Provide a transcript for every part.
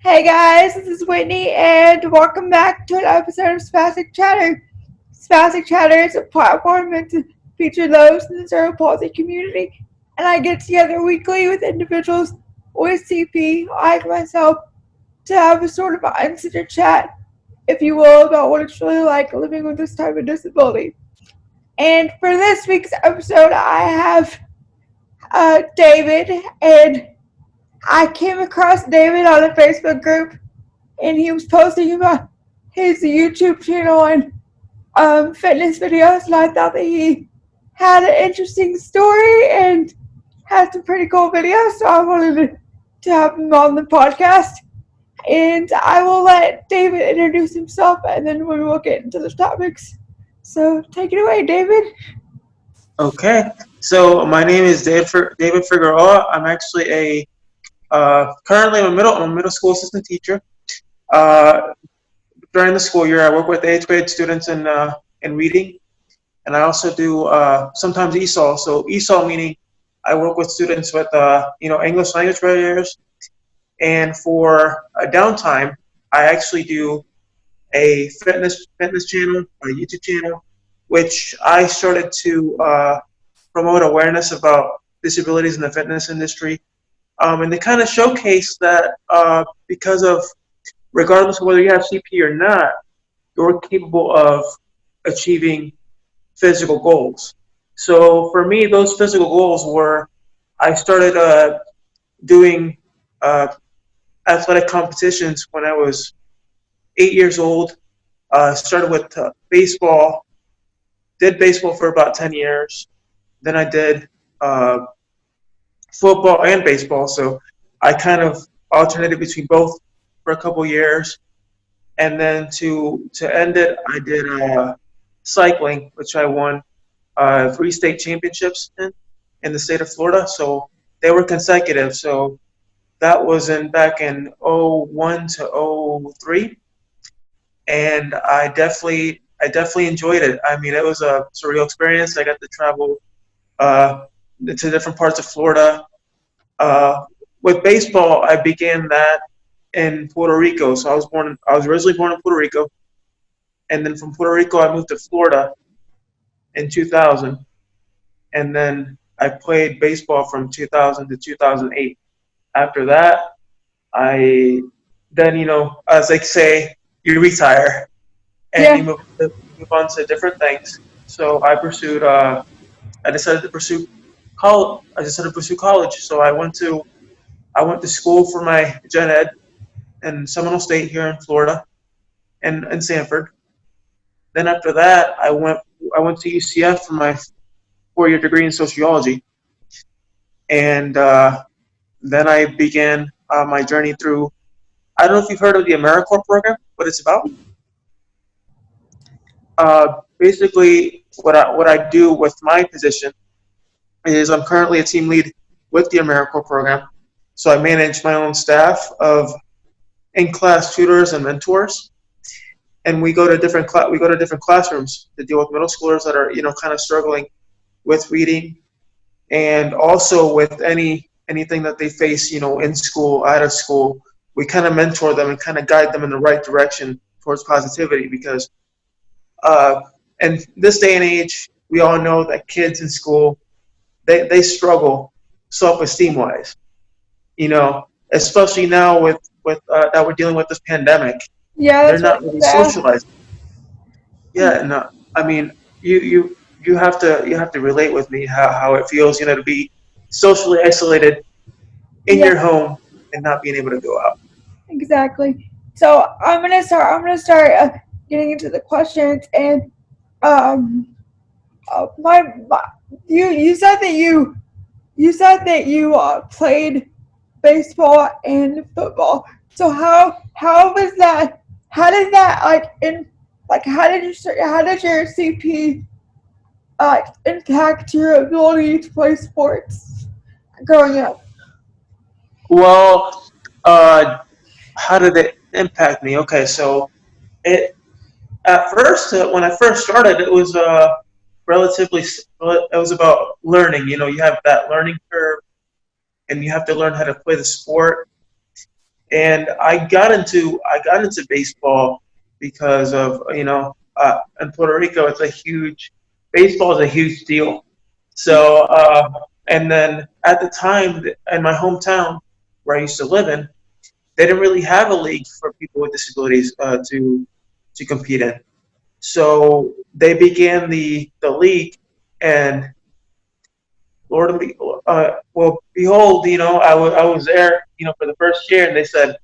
Hey guys, this is Whitney, and welcome back to an episode of Spastic Chatter. Spastic Chatter is a platform meant to feature those in the cerebral palsy community, and I get together weekly with individuals with CP, like myself, to have a sort of uncensored chat, if you will, about what it's really like living with this type of disability. And for this week's episode, I have David, and I came across David on a Facebook group and he was posting about his YouTube channel and fitness videos, and I thought that he had an interesting story and had some pretty cool videos, so I wanted to have him on the podcast. And I will let David introduce himself, and then we will get into the topics. So take it away, David. Okay, so my name is David Figueroa. I'm actually currently I'm a middle school assistant teacher. Uh, During the school year, I work with 8th grade students in reading, and I also do sometimes ESOL. So ESOL meaning I work with students with English language barriers, and for a downtime, I actually do a fitness channel, a YouTube channel, which I started to promote awareness about disabilities in the fitness industry, and they kind of showcase that because of regardless of whether you have CP or not, you're capable of achieving physical goals. So for me, those physical goals were I started doing uh, athletic competitions when I was 8 years old. Started with baseball, did baseball for about 10 years. Then I did uh, football and baseball. So I kind of alternated between both for a couple years. And then to end it, I did cycling, which I won 3 state championships in the state of Florida. So they were consecutive. So that was back in '01 to '03, and I definitely enjoyed it. I mean, it was a surreal experience. I got to travel uh, to different parts of Florida. Uh, with baseball, I began that in Puerto Rico. So I was originally born in Puerto Rico, and then from Puerto Rico, I moved to Florida in 2000, and then I played baseball from 2000 to 2008. After that, I then as they say, you retire and Yeah. you move on to different things. So I decided to pursue college. I decided to pursue college. So I went to school for my gen ed in Seminole State here in Florida and in Sanford. Then after that, I went to UCF for my 4-year degree in sociology, and then I began my journey through. I don't know if you've heard of the AmeriCorps program, what it's about. Basically, what I do with my position is I'm currently a team lead with the AmeriCorps program. So I manage my own staff of in-class tutors and mentors, and we go to different classrooms to deal with middle schoolers that are kind of struggling with reading, and also with anything that they face in school, out of school. We kind of mentor them and kind of guide them in the right direction towards positivity, because uh, in this day and age, we all know that kids in school, they struggle self-esteem wise, especially now with that we're dealing with this pandemic. Yeah, They're that's not really really sad. socializing. Yeah, no, I mean, you have to relate with me how it feels, to be socially isolated in Yeah, your home and not being able to go out. exactly. So I'm gonna start getting into the questions, and um, my you said that you played baseball and football. So how was that? How did that how did your CP impact your ability to play sports growing up? Well, uh, how did it impact me? Okay, so it at first when I first started, it was relatively it was about learning. You have that learning curve, and you have to learn how to play the sport. And I got into baseball because of in Puerto Rico it's a huge baseball is a huge deal. So and then at the time in my hometown where I used to live in, they didn't really have a league for people with disabilities to compete in. So they began the league, and Lord, well, behold, I was there, for the first year, and they said,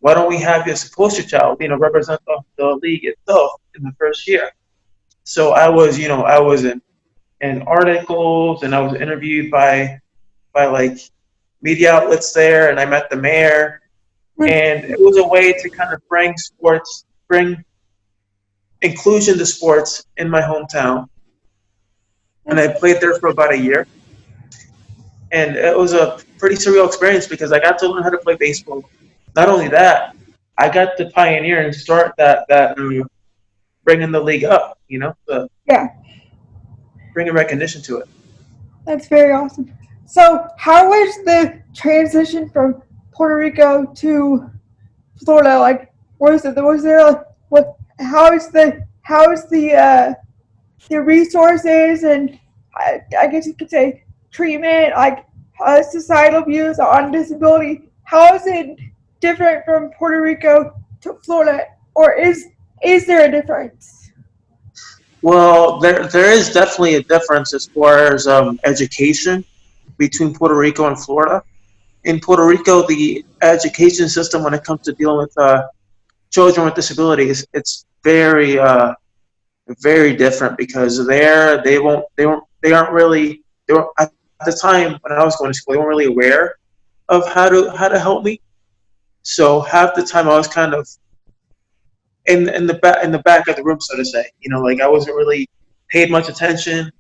why don't we have you as a poster child, represent the league itself in the first year? So I was in articles, and I was interviewed by like media outlets there, and I met the mayor, and it was a way to kind of bring inclusion to sports in my hometown. And I played there for about a year, and it was a pretty surreal experience because I got to learn how to play baseball. Not only that, I got to pioneer and start that bringing the league up, Yeah, bringing recognition to it. that's very awesome. So, how was the transition from Puerto Rico to Florida? Like, was there like what? How is the resources and I guess you could say treatment, like societal views on disability? How is it different from Puerto Rico to Florida, or is there a difference? Well, there is definitely a difference as far as education between Puerto Rico and Florida. In Puerto Rico, the education system when it comes to dealing with children with disabilities, it's very different because they aren't really they were at the time when I was going to school they weren't really aware of how to help me. So half the time I was kind of in the back of the room, so to say. Like I wasn't really paid much attention.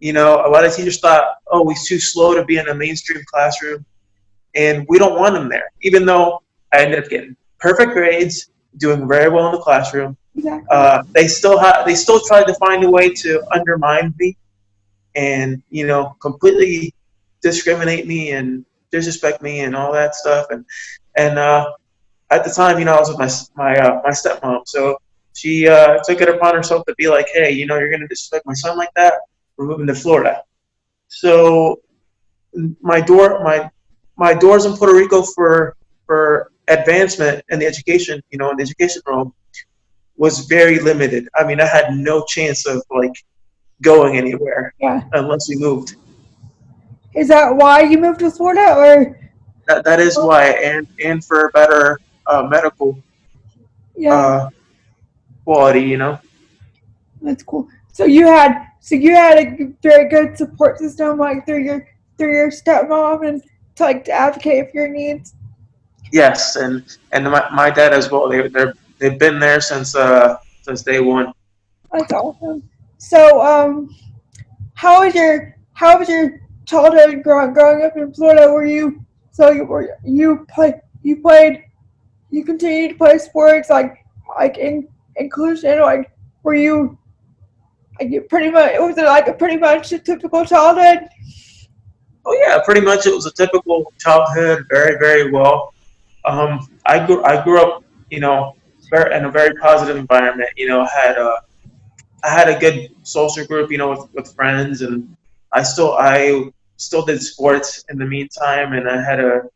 A lot of teachers thought, oh, he's too slow to be in a mainstream classroom, and we don't want him there. Even though I ended up getting perfect grades, doing very well in the classroom, Exactly. they still tried to find a way to undermine me and completely discriminate me and disrespect me and all that stuff. And at the time, I was with my stepmom, so she took it upon herself to be like, hey, you're gonna disrespect my son like that. We're moving to Florida. So my doors in Puerto Rico for advancement in the education, in the education realm was very limited. I mean, I had no chance of like going anywhere Yeah. unless we moved. Is that why you moved to Florida, or? That is why, and for better medical Yeah, uh, quality, that's cool. So you had a very good support system, like through your stepmom, and to advocate for your needs. Yes, and my dad as well. They've been there since day one. That's awesome. So, how was your childhood growing up in Florida? You played you continued to play sports like in inclusion, like were you like you pretty much was it like a pretty much a typical childhood? Oh yeah, pretty much it was a typical childhood, very very well. I grew up, in a very positive environment. I had a good social group, with friends, and I still did sports in the meantime, and I had a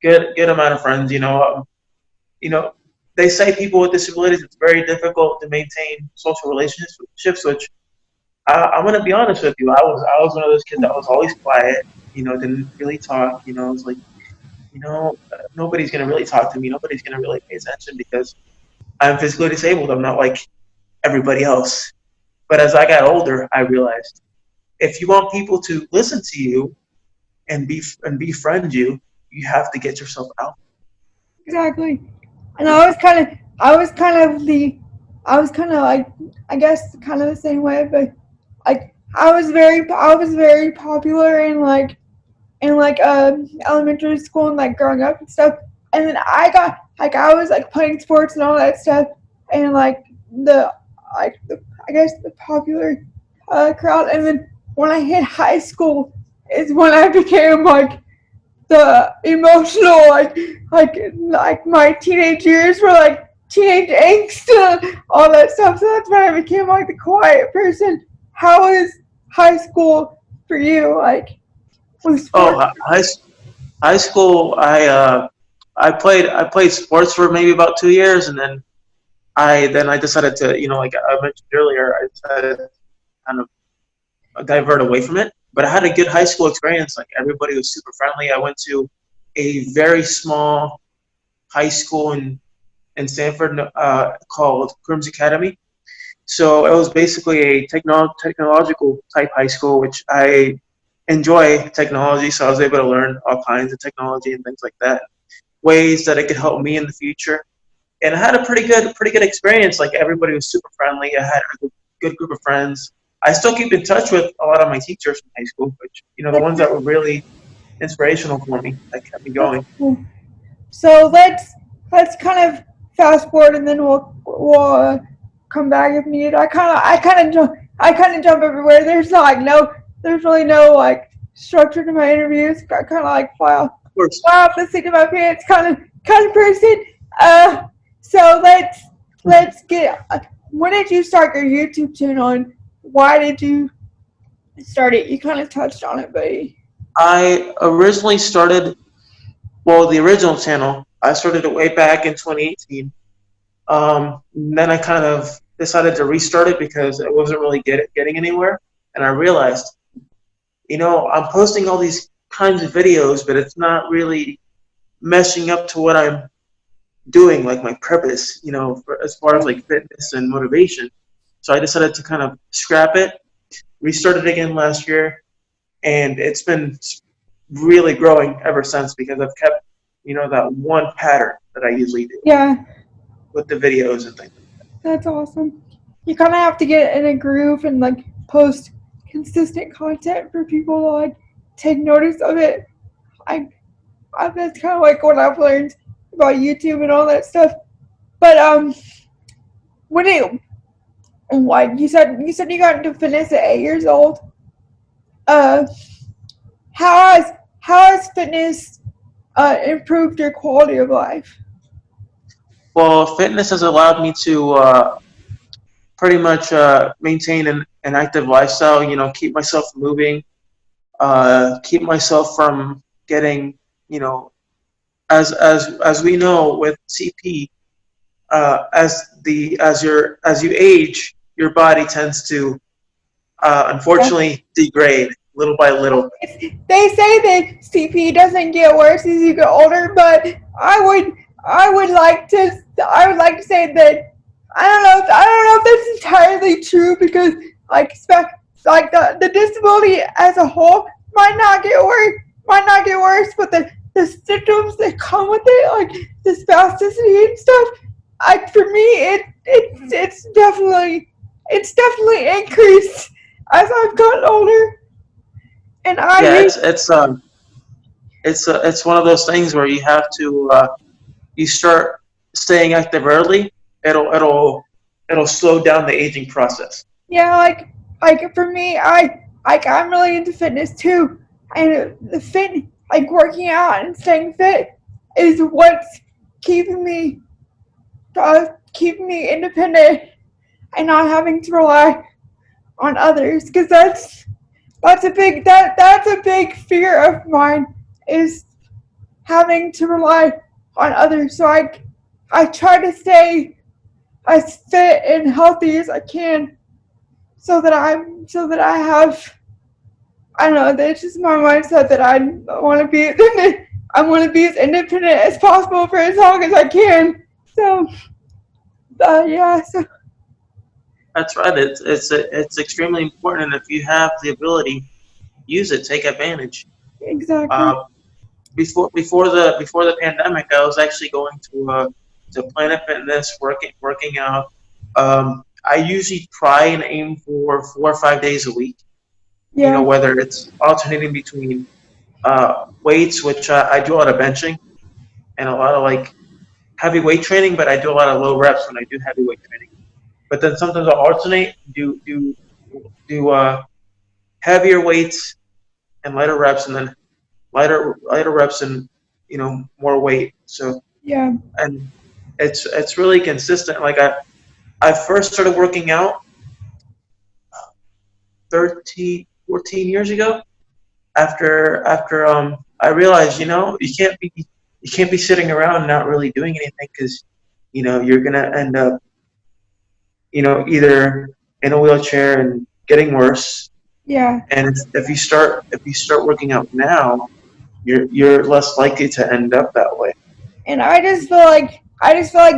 good amount of friends. You know, they say people with disabilities it's very difficult to maintain social relationships, which I'm gonna be honest with you. I was one of those kids that was always quiet. Didn't really talk. It was like nobody's gonna really talk to me. Nobody's gonna really pay attention because I'm physically disabled. I'm not like everybody else. But as I got older, I realized if you want people to listen to you and befriend you, you have to get yourself out. Exactly. And I was kind of like I guess kind of the same way, but like I was very popular in elementary school and like growing up and stuff. And then I got like I was like playing sports and all that stuff, and the the I guess the popular crowd. And then when I hit high school is when I became like the emotional like my teenage years were like teenage angst, all that stuff. So that's why I became like the quiet person. How was high school for you? Like with Oh, sports? high school. I played sports for maybe about 2 years, and then I decided to, like I mentioned earlier, I decided to kind of divert away from it. But I had a good high school experience. Like everybody was super friendly. I went to a very small high school in Sanford called Crimson Academy. So it was basically a technological type high school, which I enjoy technology. So I was able to learn all kinds of technology and things like that, ways that it could help me in the future. And I had a pretty good experience. Like everybody was super friendly. I had a good group of friends. I still keep in touch with a lot of my teachers from high school, which the ones that were really inspirational for me, that kept me That's going. cool. So let's kind of fast forward and then we'll come back if needed. I kind of jump everywhere. There's really no like structure to my interviews. I kind of like Of course. fly off the seat of my pants kind of person. Uh, so let's get. When did you start your YouTube channel and why did you start it? You kind of touched on it, buddy. I originally started, well, the original channel. I started it way back in 2018. Then I kind of decided to restart it because it wasn't really getting anywhere. And I realized, I'm posting all these kinds of videos, but it's not really meshing up to what I'm doing, like my purpose, as far as like fitness and motivation. So I decided to kind of scrap it, restart it again last year, and it's been really growing ever since because I've kept, that one pattern that I usually do Yeah, with the videos and things. that's awesome. You kind of have to get in a groove and like post consistent content for people to like take notice of it. I, that's kind of like what I've learned about YouTube and all that stuff. But when it like you said you got into fitness at 8 years old. Uh, how has fitness improved your quality of life? Well, fitness has allowed me to pretty much maintain an active lifestyle. Keep myself moving, keep myself from getting, as we know with CP, as you age, your body tends to unfortunately degrade little by little. They say that CP doesn't get worse as you get older, but I would like to say that I don't know if that's entirely true because like the disability as a whole might not get worse, but the symptoms that come with it, like the spasticity and stuff, like for me it's definitely increased as I've gotten older. And I Yeah, hate. it's one of those things where you have to you start staying active early. It'll slow down the aging process. Yeah, like for me, I'm really into fitness too, and the fit like working out and staying fit is what's keeping me keeping me independent and not having to rely on others because that's a big fear of mine is having to rely on others. So I try to stay as fit and healthy as I can so that I have I don't know, that's just my mindset that I want to be I want to be as independent as possible for as long as I can. So yeah, so That's right. It's extremely important, and if you have the ability, use it. Take advantage. exactly. Uh, before the pandemic, I was actually going to Planet Fitness, working out. I usually try and aim for 4 or 5 days a week. Yeah. Whether it's alternating between weights, which I do a lot of benching and a lot of like heavy weight training, but I do a lot of low reps when I do heavy weight training. But then sometimes I'll alternate, do heavier weights and lighter reps, and then lighter reps and more weight. So Yeah. and it's really consistent. Like I first started working out 14 years ago after I realized you can't be sitting around and not really doing anything because you're gonna end up either in a wheelchair and getting worse. Yeah. And if you start working out now, you're less likely to end up that way. And I just feel like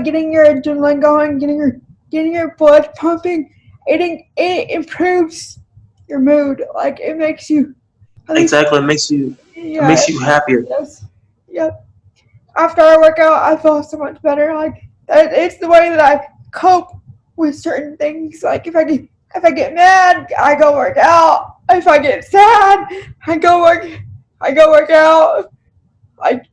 getting your adrenaline going, getting your blood pumping, it improves your mood. Like it makes you at least Exactly, it yeah, makes you happier. yes. Yep. After I work out I feel so much better. Like it's the way that I cope with certain things. Like if I get mad, I go work out. If I get sad, I go work out. Like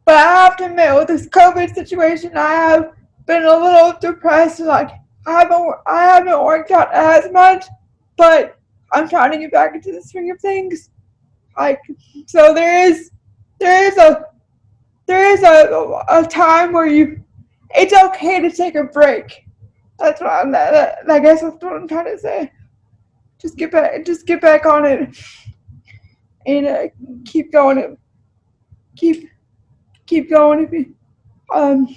but I have to admit, with this COVID situation, I have been a little depressed. Like I haven't worked out as much, but I'm trying to get back into the swing of things. Like so, there is a time where it's okay to take a break. I guess that's what I'm trying to say. Just get back on it and keep going. Keep keep going. Um,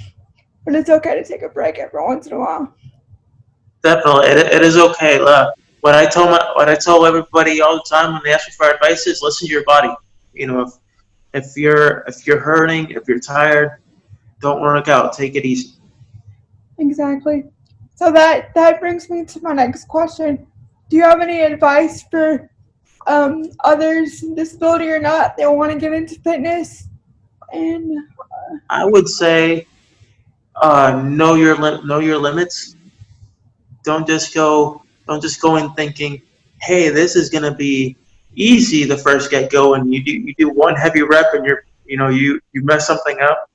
but it's okay to take a break every once in a while. Definitely, it is okay. What I tell everybody all the time when they ask me for advice is listen to your body. If you're hurting, if you're tired, don't work out. Take it easy. Exactly. So that brings me to my next question. Do you have any advice for others, disability or not, that want to get into fitness? And I would say know your limits. Don't just go don't just go in thinking, hey, this is gonna be easy the first get go, and you do one heavy rep and you mess something up.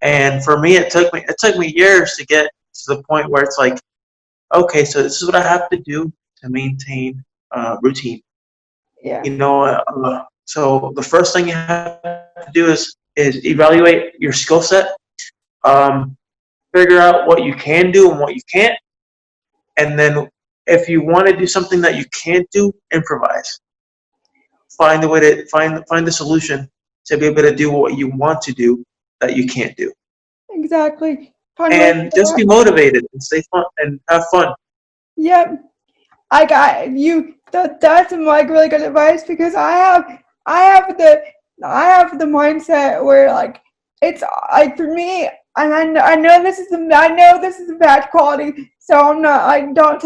And for me, it took me years to get to the point where it's like, okay, so this is what I have to do to maintain routine. yeah, So the first thing you have to do is evaluate your skill set, um, figure out what you can do and what you can't, and then if you want to do something that you can't do, improvise. Find a way to find the solution to be able to do what you want to do that you can't do, exactly. Find a way to and do just that. be motivated and stay fun and have fun. Yep. I got you. That's some like really good advice because I have the I have the mindset where like it's like for me, and I know this is a bad quality, so I'm not like don't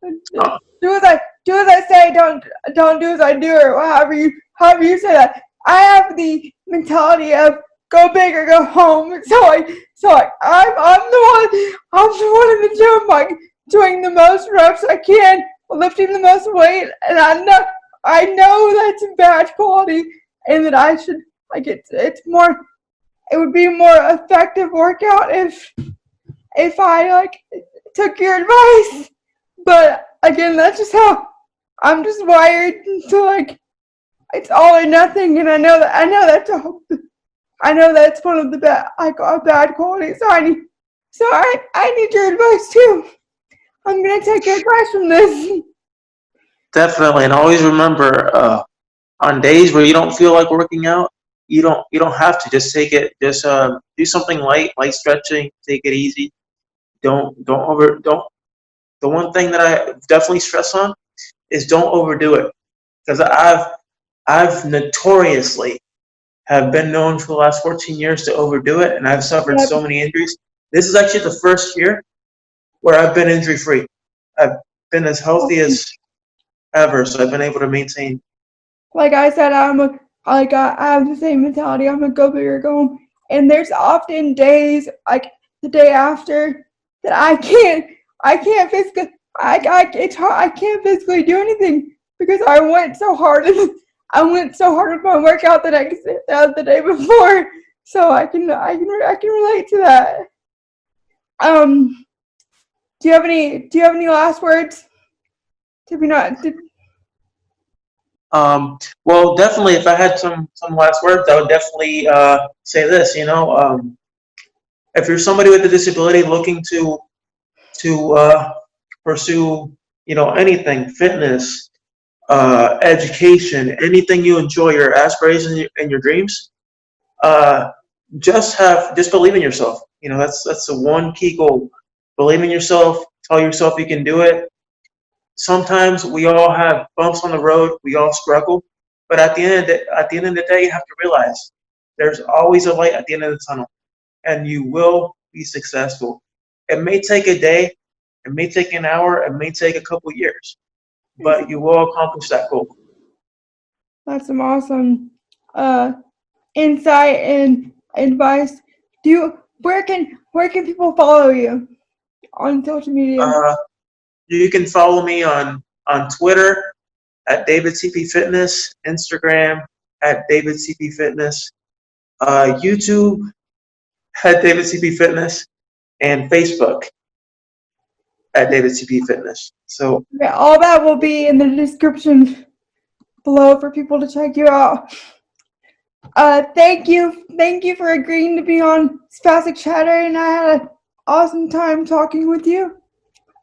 Uh, do as I say, don't do as I do, or however you say that. I have the mentality of go big or go home. So I'm the one in the gym like doing the most reps I can, lifting the most weight, and I know that's a bad quality, and that I should like it would be a more effective workout if I like took your advice. But again, that's just how I'm just wired to like it's all or nothing, and I know that's one of the bad like a bad qualities. So I need your advice too. I'm gonna take your advice from this. Definitely, and always remember, on days where you don't feel like working out, you don't have to just take it. Just do something light stretching. Take it easy. Don't over don't. The one thing that I definitely stress on is don't overdo it because I've notoriously have been known for the last 14 years to overdo it, and I've suffered Yep. so many injuries. This is actually the first year where I've been injury free. I've been as healthy as ever, so I've been able to maintain. Like I said, I have the same mentality. I'm a go big or go home. And there's often days like the day after that I can't physically it's hard, I can't physically do anything because I went so hard with my workout the day before. So I can relate to that. Um, do you have any last words? Did we not? Well, definitely, if I had some last words, I would definitely say this. If you're somebody with a disability looking to pursue, anything, fitness, education, anything you enjoy, your aspirations and your dreams, uh, just believe in yourself. That's the one key goal. Believe in yourself. Tell yourself you can do it. Sometimes we all have bumps on the road. We all struggle, but at the end of the day, you have to realize there's always a light at the end of the tunnel, and you will be successful. It may take a day, it may take an hour, it may take a couple years, but you will accomplish that goal. That's some awesome uh, insight and advice. Where can people follow you on social media? Uh, you can follow me on Twitter at David CP Fitness, Instagram at David CP Fitness, YouTube at David CP Fitness, and Facebook at David CP Fitness. So Yeah, all that will be in the description below for people to check you out. Thank you for agreeing to be on Spastic Chatter, and I had an awesome time talking with you.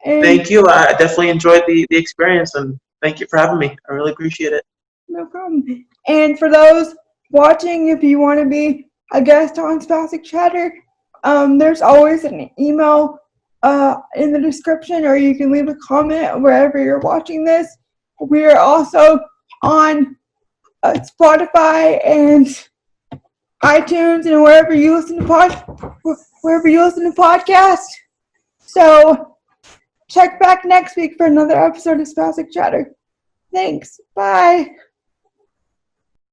And thank you. I definitely enjoyed the experience, and thank you for having me. I really appreciate it. no problem. And for those watching, if you want to be a guest on Spastic Chatter, there's always an email in the description, or you can leave a comment wherever you're watching this. We are also on Spotify and iTunes and wherever you listen to podcasts. So check back next week for another episode of Spastic Chatter. Thanks. Bye.